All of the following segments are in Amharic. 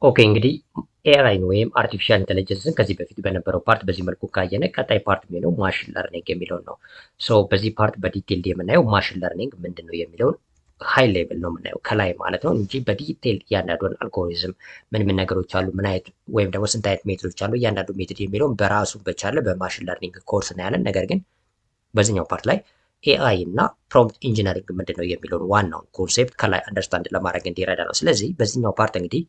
ኦኬ እንግዲህ ኤአይን ወይም አርቲፊሻል ኢንተለጀንስን ከዚህ በፊት በነበረው ፓርት በዚህ መልኩ ካየነ ቀጣይ ፓርት የሚለው ማሽን ለርኒንግ የሚለውን ነው። ሶ በዚህ ፓርት በዲቴል የምናየው ማሽን ለርኒንግ ምንድን ነው የሚለውን ሃይ ሌቭል ነው የምናየው ከላይ ማለት ነው እንጂ በዲቴል እያንዳንዱን አልጎሪዝም ምን ምን ነገሮች አሉ ምን አይነት ወይም ደግሞ ስንት አይነት ሜቶዶች አሉ እያንዳንዱ ሜቶድ የሚለውን በራሱ በቻለ በማሽን ለርኒንግ ኮርስ እናያለን። ነገር ግን በዚህኛው ፓርት ላይ ኤአይ እና ፕሮምፕት ኢንጂነሪንግ ምንድን ነው የሚለውን ዋናውን ኮንሴፕት ከላይ አንደርስታንድ ለማድረግ እንዲረዳ ነው። ስለዚህ በዚህኛው ፓርት እንግዲህ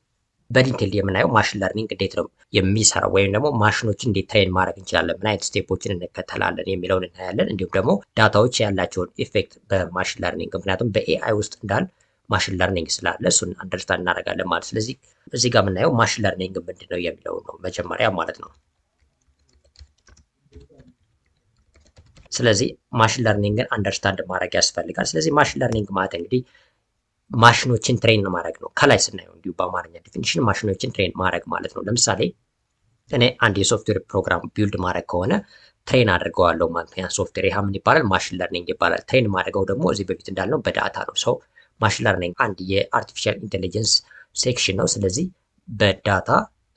በዲቴል የምናየው ማሽን ለርኒንግ እንዴት ነው የሚሰራው ወይም ደግሞ ማሽኖችን እንዴት ትሬን ማድረግ እንችላለን፣ ምን አይነት ስቴፖችን እንከተላለን የሚለውን እናያለን። እንዲሁም ደግሞ ዳታዎች ያላቸውን ኢፌክት በማሽን ለርኒንግ ምክንያቱም በኤአይ ውስጥ እንዳል ማሽን ለርኒንግ ስላለ እሱን አንደርስታንድ እናደርጋለን ማለት። ስለዚህ እዚህ ጋር የምናየው ማሽን ለርኒንግ ምንድን ነው የሚለው ነው መጀመሪያ ማለት ነው። ስለዚህ ማሽን ለርኒንግን አንደርስታንድ ማድረግ ያስፈልጋል። ስለዚህ ማሽን ለርኒንግ ማለት እንግዲህ ማሽኖችን ትሬን ማድረግ ነው። ከላይ ስናየው እንዲሁ በአማርኛ ዲፊኒሽን ማሽኖችን ትሬን ማድረግ ማለት ነው። ለምሳሌ እኔ አንድ የሶፍትዌር ፕሮግራም ቢልድ ማድረግ ከሆነ ትሬን አድርገዋለሁ ማለት ነው። ያ ሶፍትዌር ይህ ምን ይባላል? ማሽን ለርኒንግ ይባላል። ትሬን ማድረገው ደግሞ እዚህ በፊት እንዳልነው በዳታ ነው። ሰው ማሽን ለርኒንግ አንድ የአርቲፊሻል ኢንቴሊጀንስ ሴክሽን ነው። ስለዚህ በዳታ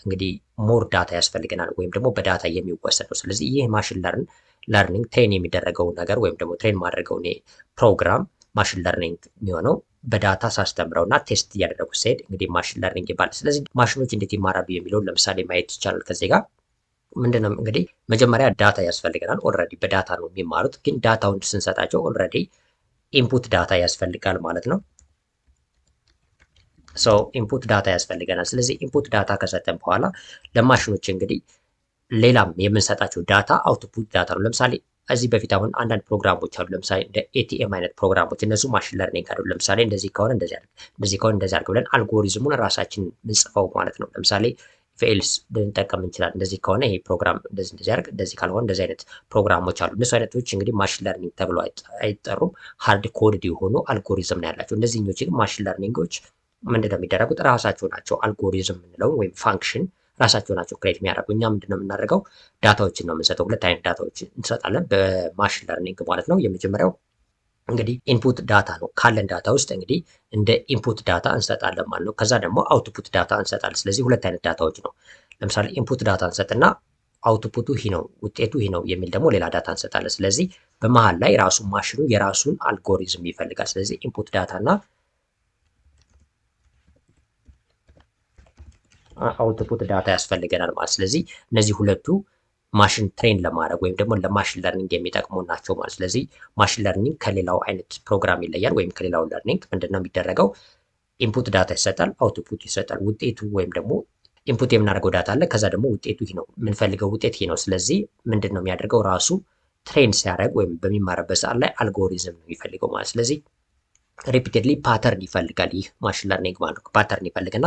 እንግዲህ ሞር ዳታ ያስፈልገናል ወይም ደግሞ በዳታ የሚወሰድ ነው። ስለዚህ ይህ ማሽን ለርኒንግ ትሬን የሚደረገው ነገር ወይም ደግሞ ትሬን ማድረገው ፕሮግራም ማሽን ለርኒንግ የሚሆነው በዳታ ሳስተምረው እና ቴስት እያደረጉ ሲሄድ እንግዲህ ማሽን ለርኒንግ ይባላል። ስለዚህ ማሽኖች እንዴት ይማራሉ የሚለውን ለምሳሌ ማየት ይቻላል። ከዚህ ጋር ምንድነው እንግዲህ መጀመሪያ ዳታ ያስፈልገናል። ኦልሬዲ በዳታ ነው የሚማሩት፣ ግን ዳታውን ስንሰጣቸው ኦልሬዲ ኢንፑት ዳታ ያስፈልጋል ማለት ነው። ሰው ኢንፑት ዳታ ያስፈልገናል። ስለዚህ ኢንፑት ዳታ ከሰጠን በኋላ ለማሽኖች እንግዲህ ሌላም የምንሰጣቸው ዳታ አውትፑት ዳታ ነው። ለምሳሌ እዚህ በፊት አሁን አንዳንድ ፕሮግራሞች አሉ። ለምሳሌ እንደ ኤቲኤም አይነት ፕሮግራሞች እነሱ ማሽን ለርኒንግ አይደሉ። ለምሳሌ እንደዚህ ከሆነ እንደዚህ አድርግ፣ እንደዚህ ከሆነ እንደዚህ አድርግ ብለን አልጎሪዝሙን ራሳችን ምንጽፈው ማለት ነው። ለምሳሌ ፌልስ ልንጠቀም እንችላለን። እንደዚህ ከሆነ ይሄ ፕሮግራም እንደዚህ እንደዚህ አድርግ፣ እንደዚህ ካልሆነ እንደዚህ አይነት ፕሮግራሞች አሉ። እነሱ አይነቶች እንግዲህ ማሽን ለርኒንግ ተብሎ አይጠሩም። ሃርድ ኮድድ የሆኑ አልጎሪዝም ነው ያላቸው። እነዚህኞች ግን ማሽን ለርኒንጎች ምንድነው የሚደረጉት? ራሳቸው ናቸው አልጎሪዝም የምንለውን ወይም ፋንክሽን ራሳቸው ናቸው ክሬት የሚያደርጉ። እኛ ምንድነው የምናደርገው? ዳታዎችን ነው የምንሰጠው። ሁለት አይነት ዳታዎች እንሰጣለን በማሽን ለርኒንግ ማለት ነው። የመጀመሪያው እንግዲህ ኢንፑት ዳታ ነው። ካለን ዳታ ውስጥ እንግዲህ እንደ ኢንፑት ዳታ እንሰጣለን ማለት ነው። ከዛ ደግሞ አውትፑት ዳታ እንሰጣለን። ስለዚህ ሁለት አይነት ዳታዎች ነው። ለምሳሌ ኢንፑት ዳታ እንሰጥና አውትፑቱ ይህ ነው ውጤቱ ይህ ነው የሚል ደግሞ ሌላ ዳታ እንሰጣለን። ስለዚህ በመሀል ላይ ራሱ ማሽኑ የራሱን አልጎሪዝም ይፈልጋል። ስለዚህ ኢንፑት ዳታ እና አውትፑት ዳታ ያስፈልገናል ማለት። ስለዚህ እነዚህ ሁለቱ ማሽን ትሬን ለማድረግ ወይም ደግሞ ለማሽን ለርኒንግ የሚጠቅሙ ናቸው ማለት። ስለዚህ ማሽን ለርኒንግ ከሌላው አይነት ፕሮግራም ይለያል። ወይም ከሌላው ለርኒንግ ምንድነው የሚደረገው? ኢንፑት ዳታ ይሰጣል፣ አውትፑት ይሰጣል። ውጤቱ ወይም ደግሞ ኢንፑት የምናደርገው ዳታ አለ። ከዛ ደግሞ ውጤቱ ይህ ነው፣ የምንፈልገው ውጤት ይህ ነው። ስለዚህ ምንድን ነው የሚያደርገው? ራሱ ትሬን ሲያደርግ ወይም በሚማርበት ሰዓት ላይ አልጎሪዝም ነው የሚፈልገው ማለት። ስለዚህ ሪፒቴድሊ ፓተርን ይፈልጋል። ይህ ማሽን ለርኒንግ ማለት ነው። ፓተርን ይፈልግና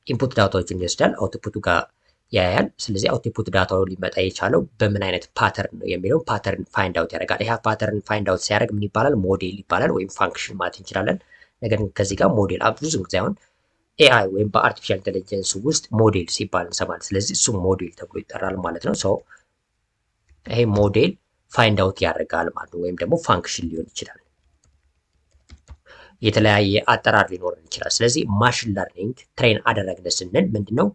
ኢንፑት ዳታዎችን ይወስዳል፣ አውትፑቱ ጋር ያያል። ስለዚህ አውትፑት ዳታው ሊመጣ የቻለው በምን አይነት ፓተርን ነው የሚለው ፓተርን ፋይንድ አውት ያደርጋል። ይህ ፓተርን ፋይንድ አውት ሲያደርግ ምን ይባላል? ሞዴል ይባላል፣ ወይም ፋንክሽን ማለት እንችላለን። ነገር ግን ከዚህ ጋር ሞዴል ብዙ ጊዜ አሁን ኤአይ ወይም በአርቲፊሻል ኢንቴሊጀንስ ውስጥ ሞዴል ሲባል እንሰማለን። ስለዚህ እሱ ሞዴል ተብሎ ይጠራል ማለት ነው። ሰው ይሄ ሞዴል ፋይንድ አውት ያደርጋል ማለት ነው። ወይም ደግሞ ፋንክሽን ሊሆን ይችላል፣ የተለያየ አጠራር ሊኖረን ይችላል። ስለዚህ ማሽን ለርኒንግ ትሬን አደረግን ስንል ምንድነው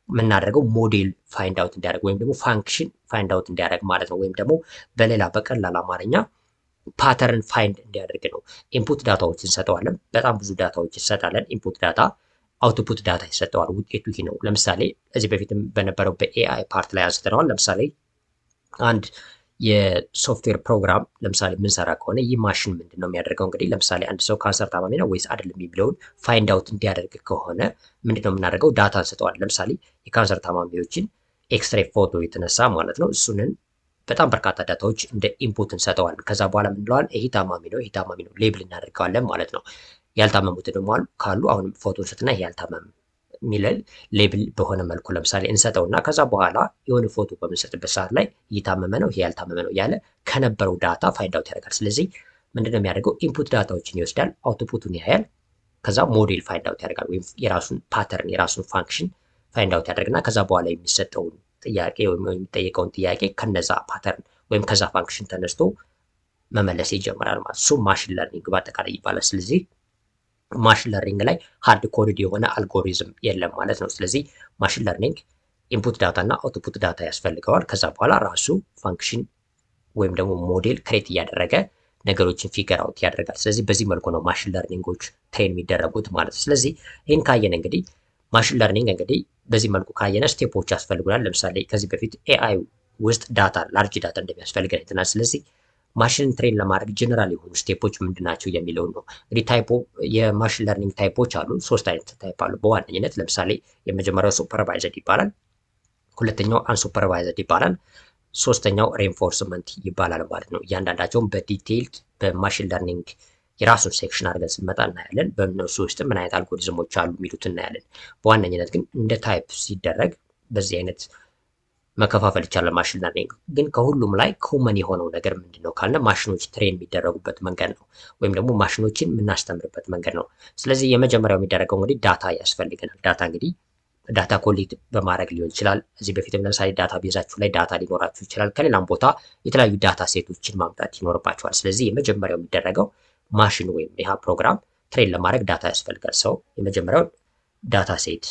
የምናደርገው? ሞዴል ፋይንድ አውት እንዲያደርግ ወይም ደግሞ ፋንክሽን ፋይንድ አውት እንዲያደርግ ማለት ነው። ወይም ደግሞ በሌላ በቀላል አማርኛ ፓተርን ፋይንድ እንዲያደርግ ነው። ኢንፑት ዳታዎች እንሰጠዋለን። በጣም ብዙ ዳታዎች እንሰጣለን። ኢንፑት ዳታ፣ አውትፑት ዳታ ይሰጠዋል። ውጤቱ ይህ ነው። ለምሳሌ እዚህ በፊትም በነበረው በኤአይ ፓርት ላይ አንስተነዋል። ለምሳሌ አንድ የሶፍትዌር ፕሮግራም ለምሳሌ የምንሰራ ከሆነ ይህ ማሽን ምንድን ነው የሚያደርገው? እንግዲህ ለምሳሌ አንድ ሰው ካንሰር ታማሚ ነው ወይስ አይደለም የሚለውን ፋይንድ አውት እንዲያደርግ ከሆነ ምንድን ነው የምናደርገው? ዳታ እንሰጠዋለን። ለምሳሌ የካንሰር ታማሚዎችን ኤክስሬ ፎቶ የተነሳ ማለት ነው። እሱንን በጣም በርካታ ዳታዎች እንደ ኢንፑት እንሰጠዋለን። ከዛ በኋላ ምንለዋል? ይሄ ታማሚ ነው፣ ይሄ ታማሚ ነው ሌብል እናደርገዋለን ማለት ነው። ያልታመሙት ደግሞ ካሉ አሁንም ፎቶ እንሰጥና ይሄ ያልታመም የሚለል ሌብል በሆነ መልኩ ለምሳሌ እንሰጠውና ከዛ በኋላ የሆነ ፎቶ በምንሰጥበት ሰዓት ላይ እየታመመ ነው ይሄ ያልታመመ ነው እያለ ከነበረው ዳታ ፋይንድ አውት ያደርጋል። ስለዚህ ምንድነው የሚያደርገው? ኢንፑት ዳታዎችን ይወስዳል፣ አውትፑቱን ያያል፣ ከዛ ሞዴል ፋይንድ አውት ያደርጋል። ወይም የራሱን ፓተርን የራሱን ፋንክሽን ፋይንድ አውት ያደርግና ከዛ በኋላ የሚሰጠውን ጥያቄ ወይም የሚጠየቀውን ጥያቄ ከነዛ ፓተርን ወይም ከዛ ፋንክሽን ተነስቶ መመለስ ይጀምራል ማለት እሱ ማሽን ለርኒንግ በአጠቃላይ ይባላል። ስለዚህ ማሽን ለርኒንግ ላይ ሃርድ ኮድድ የሆነ አልጎሪዝም የለም ማለት ነው። ስለዚህ ማሽን ለርኒንግ ኢንፑት ዳታ እና አውትፑት ዳታ ያስፈልገዋል። ከዛ በኋላ ራሱ ፋንክሽን ወይም ደግሞ ሞዴል ክሬት እያደረገ ነገሮችን ፊገር አውት ያደርጋል። ስለዚህ በዚህ መልኩ ነው ማሽን ለርኒንጎች ትሬን የሚደረጉት ማለት ነው። ስለዚህ ይህን ካየን እንግዲህ ማሽን ለርኒንግ እንግዲህ በዚህ መልኩ ካየነ ስቴፖች ያስፈልጉናል። ለምሳሌ ከዚህ በፊት ኤአይ ውስጥ ዳታ ላርጅ ዳታ እንደሚያስፈልገን አይተናል። ስለዚህ ማሽን ትሬን ለማድረግ ጀነራል የሆኑ ስቴፖች ምንድን ናቸው የሚለውን ነው። እንግዲህ የማሽን ለርኒንግ ታይፖች አሉ። 3 አይነት ታይፕ አሉ በዋነኝነት። ለምሳሌ የመጀመሪያው ሱፐርቫይዘድ ይባላል። ሁለተኛው አንሱፐርቫይዘድ ይባላል። ሶስተኛው ሬንፎርስመንት ይባላል ማለት ነው። እያንዳንዳቸውን በዲቴይል በማሽን ለርኒንግ የራሱን ሴክሽን አድርገን ስንመጣ እናያለን። በእነሱ ውስጥ ምን አይነት አልጎሪዝሞች አሉ የሚሉት እናያለን። በዋነኝነት ግን እንደ ታይፕ ሲደረግ በዚህ አይነት መከፋፈል ይቻላል። ማሽን ለርኒንግ ግን ከሁሉም ላይ ኮመን የሆነው ነገር ምንድን ነው ካለ ማሽኖች ትሬን የሚደረጉበት መንገድ ነው፣ ወይም ደግሞ ማሽኖችን የምናስተምርበት መንገድ ነው። ስለዚህ የመጀመሪያው የሚደረገው እንግዲህ ዳታ ያስፈልገናል። ዳታ እንግዲህ ዳታ ኮሌክት በማድረግ ሊሆን ይችላል። እዚህ በፊትም ለምሳሌ ዳታ ቤዛችሁ ላይ ዳታ ሊኖራችሁ ይችላል። ከሌላም ቦታ የተለያዩ ዳታ ሴቶችን ማምጣት ይኖርባቸዋል። ስለዚህ የመጀመሪያው የሚደረገው ማሽን ወይም ይህ ፕሮግራም ትሬን ለማድረግ ዳታ ያስፈልጋል። ሰው የመጀመሪያው ዳታ ሴት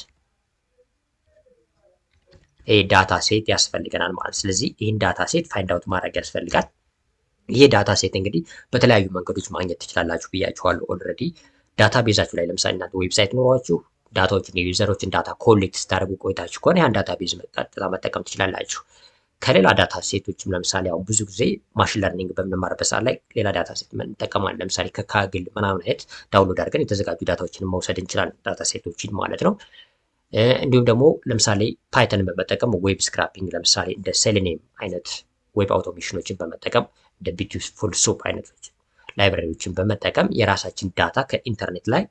ዳታ ሴት ያስፈልገናል ማለት። ስለዚህ ይህን ዳታ ሴት ፋይንድ አውት ማድረግ ያስፈልጋል። ይህ ዳታ ሴት እንግዲህ በተለያዩ መንገዶች ማግኘት ትችላላችሁ ብያችኋለሁ ኦልሬዲ። ዳታ ቤዛችሁ ላይ ለምሳሌ እናንተ ዌብሳይት ኖሯችሁ ዳታዎችን የዩዘሮችን ዳታ ኮሌክት ስታደርጉ ቆይታችሁ ከሆነ ያን ዳታ ቤዝ ቀጥታ መጠቀም ትችላላችሁ። ከሌላ ዳታ ሴቶችም ለምሳሌ አሁን ብዙ ጊዜ ማሽን ለርኒንግ በምንማርበት ሰዓት ላይ ሌላ ዳታ ሴት እንጠቀማለን። ለምሳሌ ከካግል ምናምን አይነት ዳውንሎድ አድርገን የተዘጋጁ ዳታዎችን መውሰድ እንችላለን፣ ዳታ ሴቶችን ማለት ነው። እንዲሁም ደግሞ ለምሳሌ ፓይተንን በመጠቀም ዌብ ስክራፒንግ ለምሳሌ እንደ ሴሌኒየም አይነት ዌብ አውቶሜሽኖችን በመጠቀም እንደ ቢዩቲፉል ሱፕ አይነቶች ላይብራሪዎችን በመጠቀም የራሳችን ዳታ ከኢንተርኔት ላይ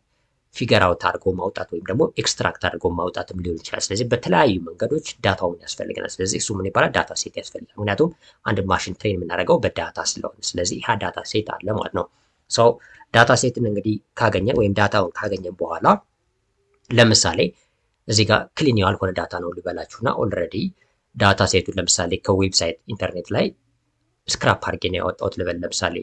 ፊገር አውት አድርጎ ማውጣት ወይም ደግሞ ኤክስትራክት አድርጎ ማውጣትም ሊሆን ይችላል። ስለዚህ በተለያዩ መንገዶች ዳታውን ያስፈልገናል። ስለዚህ እሱ ምን ይባላል? ዳታ ሴት ያስፈልጋል። ምክንያቱም አንድ ማሽን ትሬን የምናደርገው በዳታ ስለሆነ፣ ስለዚህ ይህ ዳታ ሴት አለ ማለት ነው። ሰው ዳታ ሴትን እንግዲህ ካገኘን ወይም ዳታውን ካገኘን በኋላ ለምሳሌ እዚህ ጋር ክሊን ያልሆነ ዳታ ነው ሊበላችሁና ኦልሬዲ ዳታ ሴቱን ለምሳሌ ከዌብሳይት ኢንተርኔት ላይ ስክራፕ አድርጌ ነው ያወጣሁት ልበል፣ ለምሳሌ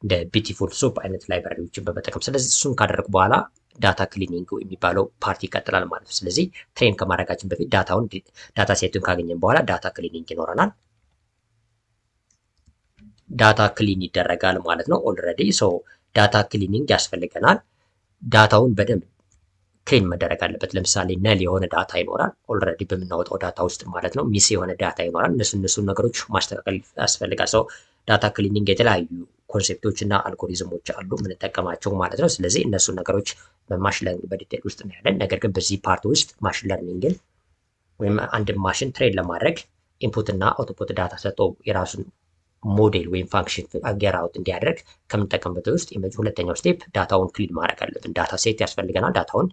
እንደ ቢዩቲፉል ሱፕ አይነት ላይብራሪዎችን በመጠቀም። ስለዚህ እሱን ካደረግኩ በኋላ ዳታ ክሊኒንግ የሚባለው ፓርቲ ይቀጥላል ማለት ነው። ስለዚህ ትሬን ከማድረጋችን በፊት ዳታ ሴቱን ካገኘን በኋላ ዳታ ክሊኒንግ ይኖረናል። ዳታ ክሊን ይደረጋል ማለት ነው። ኦልሬዲ ዳታ ክሊኒንግ ያስፈልገናል። ዳታውን በደንብ ክሊን መደረግ አለበት። ለምሳሌ ነል የሆነ ዳታ ይኖራል ኦልሬዲ በምናወጣው ዳታ ውስጥ ማለት ነው። ሚስ የሆነ ዳታ ይኖራል። እነሱ ነገሮች ማስተካከል ያስፈልጋል። ዳታ ክሊኒንግ የተለያዩ ኮንሴፕቶች እና አልጎሪዝሞች አሉ የምንጠቀማቸው ማለት ነው። ስለዚህ እነሱን ነገሮች በማሽን ለርኒንግ በዲቴል ውስጥ እናያለን። ነገር ግን በዚህ ፓርት ውስጥ ማሽን ለርኒንግን ወይም አንድ ማሽን ትሬን ለማድረግ ኢንፑት እና አውትፑት ዳታ ሰጥቶ የራሱን ሞዴል ወይም ፋንክሽን ፊገር አውት እንዲያደርግ ከምንጠቀምበት ውስጥ ሁለተኛው ስቴፕ ዳታውን ክሊን ማድረግ አለብን። ዳታ ሴት ያስፈልገናል። ዳታውን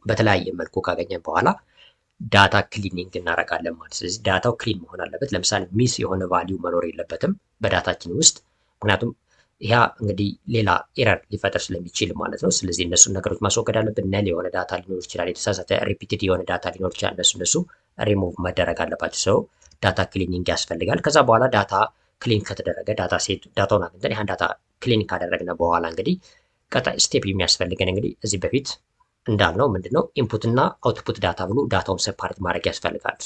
በተለያየ መልኩ ካገኘን በኋላ ዳታ ክሊኒንግ እናደርጋለን ማለት። ስለዚህ ዳታው ክሊን መሆን አለበት። ለምሳሌ ሚስ የሆነ ቫሊዩ መኖር የለበትም በዳታችን ውስጥ፣ ምክንያቱም ያ እንግዲህ ሌላ ኤረር ሊፈጠር ስለሚችል ማለት ነው። ስለዚህ እነሱን ነገሮች ማስወገድ አለብን። ነል የሆነ ዳታ ሊኖር ይችላል፣ የተሳሳተ ሪፒትድ የሆነ ዳታ ሊኖር ይችላል። እነሱ ሪሙቭ መደረግ አለባቸው። ዳታ ክሊኒንግ ያስፈልጋል። ከዛ በኋላ ዳታ ክሊን ከተደረገ ዳታውን አግኝተን ያን ዳታ ክሊን ካደረግነ በኋላ እንግዲህ ቀጣይ ስቴፕ የሚያስፈልገን እንግዲህ እዚህ በፊት እንዳልነው ምንድነው ኢንፑት እና አውትፑት ዳታ ብሎ ዳታውን ሰፓሬት ማድረግ ያስፈልጋል።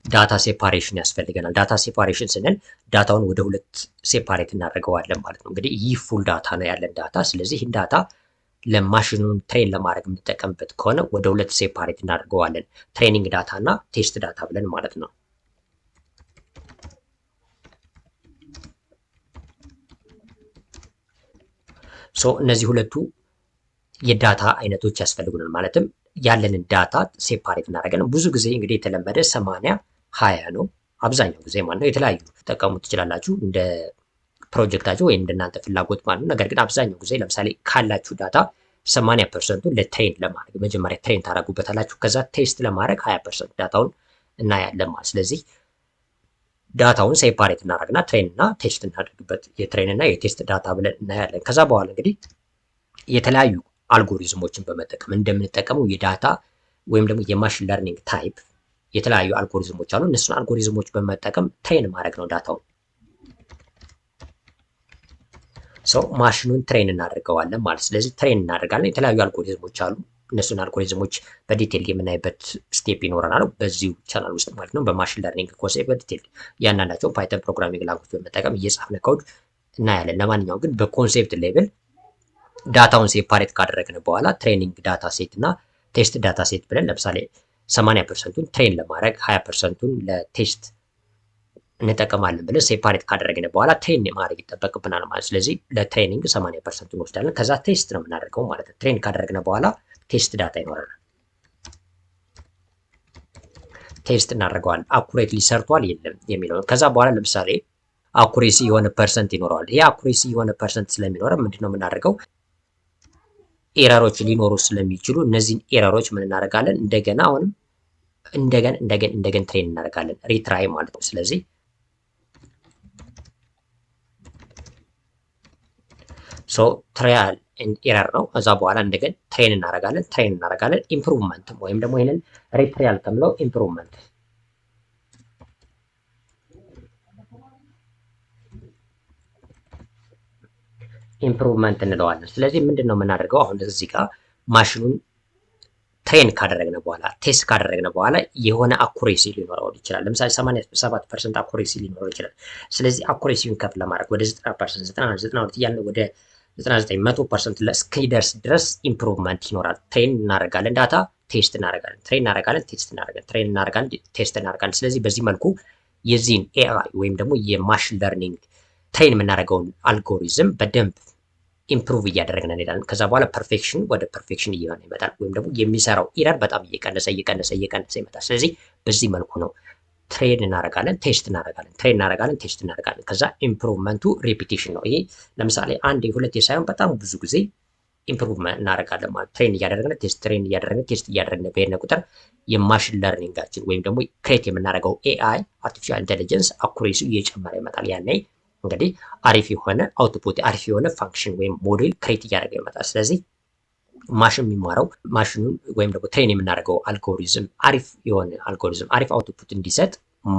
ዳታ ሴፓሬሽን ያስፈልገናል። ዳታ ሴፓሬሽን ስንል ዳታውን ወደ ሁለት ሴፓሬት እናደርገዋለን ማለት ነው። እንግዲህ ይህ ፉል ዳታ ነው ያለን ዳታ። ስለዚህ ይህን ዳታ ለማሽኑን ትሬን ለማድረግ የምንጠቀምበት ከሆነ ወደ ሁለት ሴፓሬት እናደርገዋለን፣ ትሬኒንግ ዳታ እና ቴስት ዳታ ብለን ማለት ነው። እነዚህ ሁለቱ የዳታ አይነቶች ያስፈልጉናል። ማለትም ያለንን ዳታ ሴፓሬት እናደርጋለን። ብዙ ጊዜ እንግዲህ የተለመደ 80-20 ነው አብዛኛው ጊዜ ማለት ነው። የተለያዩ ተጠቀሙ ትችላላችሁ እንደ ፕሮጀክታችሁ ወይም እንደናንተ ፍላጎት ማለት ነው። ነገር ግን አብዛኛው ጊዜ ለምሳሌ ካላችሁ ዳታ 80% ለትሬን ለማድረግ መጀመሪያ ትሬን ታደርጉበታላችሁ። ከዛ ቴስት ለማድረግ 20% ዳታውን እናያለን ማለት። ስለዚህ ዳታውን ሴፓሬት እናደርግና ትሬን እና ቴስት እናደርግበት የትሬን እና የቴስት ዳታ ብለን እናያለን። ከዛ በኋላ እንግዲህ የተለያዩ አልጎሪዝሞችን በመጠቀም እንደምንጠቀመው የዳታ ወይም ደግሞ የማሽን ለርኒንግ ታይፕ የተለያዩ አልጎሪዝሞች አሉ። እነሱን አልጎሪዝሞች በመጠቀም ትሬን ማድረግ ነው ዳታውን። ሰው ማሽኑን ትሬን እናደርገዋለን ማለት። ስለዚህ ትሬን እናደርጋለን። የተለያዩ አልጎሪዝሞች አሉ። እነሱን አልጎሪዝሞች በዲቴል የምናይበት ስቴፕ ይኖረናል በዚሁ ቻናል ውስጥ ማለት ነው። በማሽን ለርኒንግ ኮንሴፕት በዲቴል እያንዳንዳቸውን ፓይተን ፕሮግራሚንግ ላንጉጅ በመጠቀም እየጻፍን ኮድ እናያለን። ለማንኛውም ግን በኮንሴፕት ሌቭል ዳታውን ሴፓሬት ካደረግን በኋላ ትሬኒንግ ዳታ ሴት እና ቴስት ዳታ ሴት ብለን ለምሳሌ 80%ቱን ትሬን ለማድረግ 20%ቱን ለቴስት እንጠቀማለን ብለን ሴፓሬት ካደረግን በኋላ ትሬን ማድረግ ይጠበቅብናል ማለት። ስለዚህ ለትሬኒንግ 80% እንወስዳለን። ከዛ ቴስት ነው የምናደርገው ማለት ነው። ትሬን ካደረግን በኋላ ቴስት ዳታ ይኖረናል። ቴስት እናደርገዋለን አኩሬትሊ ሰርቷል የለም የሚለው። ከዛ በኋላ ለምሳሌ አኩሬሲ የሆነ ፐርሰንት ይኖረዋል። ይሄ አኩሬሲ የሆነ ፐርሰንት ስለሚኖረው ምንድነው የምናደርገው? ኤረሮች ሊኖሩ ስለሚችሉ እነዚህን ኤረሮች ምን እናደርጋለን? እንደገና አሁንም እንደገን ትሬን እናደርጋለን። ሪትራይ ማለት ነው። ስለዚህ ትራያል ኤረር ነው። ከዛ በኋላ እንደገን ትሬን እናደርጋለን። ኢምፕሩቭመንት ወይም ደግሞ ይሄንን ሪትራያል ከምለው ኢምፕሩቭመንት እንለዋለን። ስለዚህ ምንድን ነው የምናደርገው? አሁን እዚህ ጋር ማሽኑን ትሬን ካደረግነ በኋላ ቴስት ካደረግነ በኋላ የሆነ አኩሬሲ ሊኖረው ይችላል። ለምሳሌ 87% አኩሬሲ ሊኖረው ይችላል። ስለዚህ አኩሬሲውን ከፍ ለማድረግ ወደ 90%፣ 92 እያልን ወደ 99፣ 100% እስኪደርስ ድረስ ኢምፕሩቭመንት ይኖራል። ትሬን እናደርጋለን፣ ዳታ ቴስት እናደርጋለን፣ ትሬን እናደርጋለን፣ ቴስት እናደርጋለን፣ ትሬን እናደርጋለን፣ ቴስት እናደርጋለን። ስለዚህ በዚህ መልኩ የዚህን ኤአይ ወይም ደግሞ የማሽን ለርኒንግ ትሬን የምናደርገውን አልጎሪዝም በደንብ ኢምፕሩቭ እያደረግን እንሄዳለን። ከዛ በኋላ ፐርፌክሽን ወደ ፐርፌክሽን እየሆነ ይመጣል። ወይም ደግሞ የሚሰራው ኢረር በጣም እየቀነሰ ይመጣል። ስለዚህ በዚህ መልኩ ነው ትሬን እናደርጋለን፣ ቴስት እናደርጋለን፣ ትሬን እናደርጋለን፣ ቴስት እናደርጋለን። ከዛ ኢምፕሩቭመንቱ ሪፒቲሽን ነው። ይሄ ለምሳሌ አንድ ሁለቴ ሳይሆን በጣም ብዙ ጊዜ ኢምፕሩቭመንት እናደርጋለን ማለት ትሬን እያደረግን ቴስት እያደረግን በሄድን ቁጥር የማሽን ለርኒንጋችን ወይም ደግሞ ክሬት የምናደርገው ኤአይ አርቲፊሻል ኢንቴሊጀንስ አኩሬሲ እየጨመረ ይመጣል። ያኔ እንግዲህ አሪፍ የሆነ አውትፑት አሪፍ የሆነ ፋንክሽን ወይም ሞዴል ክሬት እያደረገ ይመጣል። ስለዚህ ማሽን የሚማረው ማሽኑን ወይም ደግሞ ትሬን የምናደርገው አልጎሪዝም አሪፍ የሆነ አልጎሪዝም አሪፍ አውትፑት እንዲሰጥ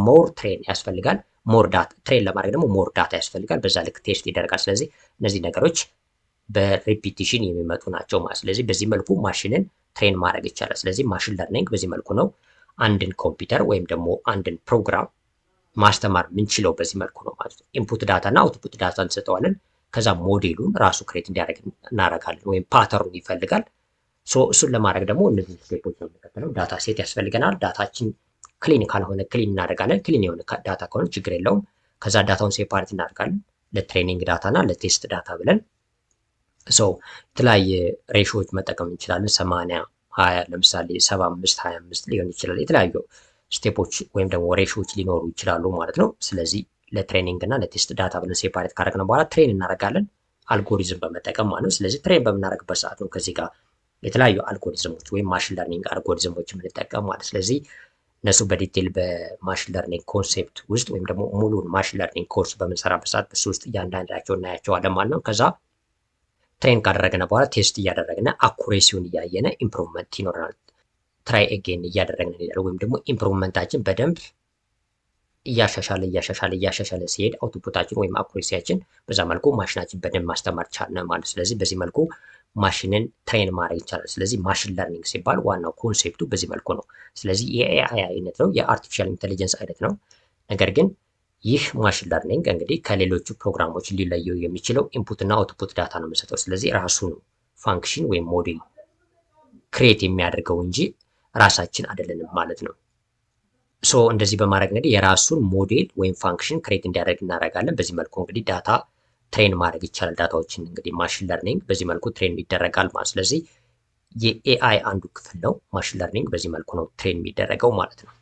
ሞር ትሬን ያስፈልጋል። ሞር ዳታ ትሬን ለማድረግ ደግሞ ሞር ዳታ ያስፈልጋል። በዛ ልክ ቴስት ይደረጋል። ስለዚህ እነዚህ ነገሮች በሪፒቲሽን የሚመጡ ናቸው ማለት። ስለዚህ በዚህ መልኩ ማሽንን ትሬን ማድረግ ይቻላል። ስለዚህ ማሽን ለርኒንግ በዚህ መልኩ ነው አንድን ኮምፒውተር ወይም ደግሞ አንድን ፕሮግራም ማስተማር የምንችለው በዚህ መልኩ ነው ማለት ነው። ኢንፑት ዳታ እና አውትፑት ዳታ እንሰጠዋለን። ከዛ ሞዴሉን ራሱ ክሬት እንዲያደርግ እናደርጋለን። ወይም ፓተሩን ይፈልጋል። እሱን ለማድረግ ደግሞ እነዚህ ስቴፖች ነው የምንከተለው። ዳታ ሴት ያስፈልገናል። ዳታችን ክሊን ካልሆነ ክሊን እናደርጋለን። ክሊን የሆነ ዳታ ከሆነ ችግር የለውም። ከዛ ዳታውን ሴፓሬት እናደርጋለን ለትሬኒንግ ዳታ እና ለቴስት ዳታ ብለን የተለያየ ሬሾዎች መጠቀም እንችላለን። 80 20 ለምሳሌ 75 25 ሊሆን ይችላል። የተለያዩ ስቴፖች ወይም ደግሞ ሬሾዎች ሊኖሩ ይችላሉ ማለት ነው። ስለዚህ ለትሬኒንግ እና ለቴስት ዳታ ብለን ሴፓሬት ካደረግን በኋላ ትሬን እናደርጋለን አልጎሪዝም በመጠቀም ማለት ነው። ስለዚህ ትሬን በምናደርግበት ሰዓት ነው ከዚህ ጋር የተለያዩ አልጎሪዝሞች ወይም ማሽን ለርኒንግ አልጎሪዝሞች የምንጠቀም ማለት። ስለዚህ እነሱ በዲቴል በማሽን ለርኒንግ ኮንሴፕት ውስጥ ወይም ደግሞ ሙሉን ማሽን ለርኒንግ ኮርስ በምንሰራበት ሰዓት በሱ ውስጥ እያንዳንዳቸው እናያቸዋለን ማለት ነው። ከዛ ትሬን ካደረግን በኋላ ቴስት እያደረግን አኩሬሲውን እያየነ ኢምፕሩቭመንት ይኖረናል። ትራይ ኤጌን እያደረግን እንሄዳለን። ወይም ደግሞ ኢምፕሩቭመንታችን በደንብ እያሻሻለ ሲሄድ አውትፑታችን ወይም አኩሬሲያችን በዛ መልኩ ማሽናችን በደንብ ማስተማር ቻልን ማለት። ስለዚህ በዚህ መልኩ ማሽንን ትሬን ማድረግ ይቻላል። ስለዚህ ማሽን ለርኒንግ ሲባል ዋናው ኮንሴፕቱ በዚህ መልኩ ነው። ስለዚህ የኤአይ አይነት ነው፣ የአርቲፊሻል ኢንቴሊጀንስ አይነት ነው። ነገር ግን ይህ ማሽን ለርኒንግ እንግዲህ ከሌሎቹ ፕሮግራሞች ሊለየው የሚችለው ኢንፑት እና አውትፑት ዳታ ነው የምንሰጠው። ስለዚህ ራሱ ነው ፋንክሽን ወይም ሞዴል ክሬት የሚያደርገው እንጂ ራሳችን አይደለንም ማለት ነው። እንደዚህ በማድረግ እንግዲህ የራሱን ሞዴል ወይም ፋንክሽን ክሬት እንዲያደርግ እናደርጋለን። በዚህ መልኩ እንግዲህ ዳታ ትሬን ማድረግ ይቻላል። ዳታዎችን እንግዲህ ማሽን ለርኒንግ በዚህ መልኩ ትሬን ይደረጋል ማለት። ስለዚህ የኤአይ አንዱ ክፍል ነው ማሽን ለርኒንግ። በዚህ መልኩ ነው ትሬን የሚደረገው ማለት ነው።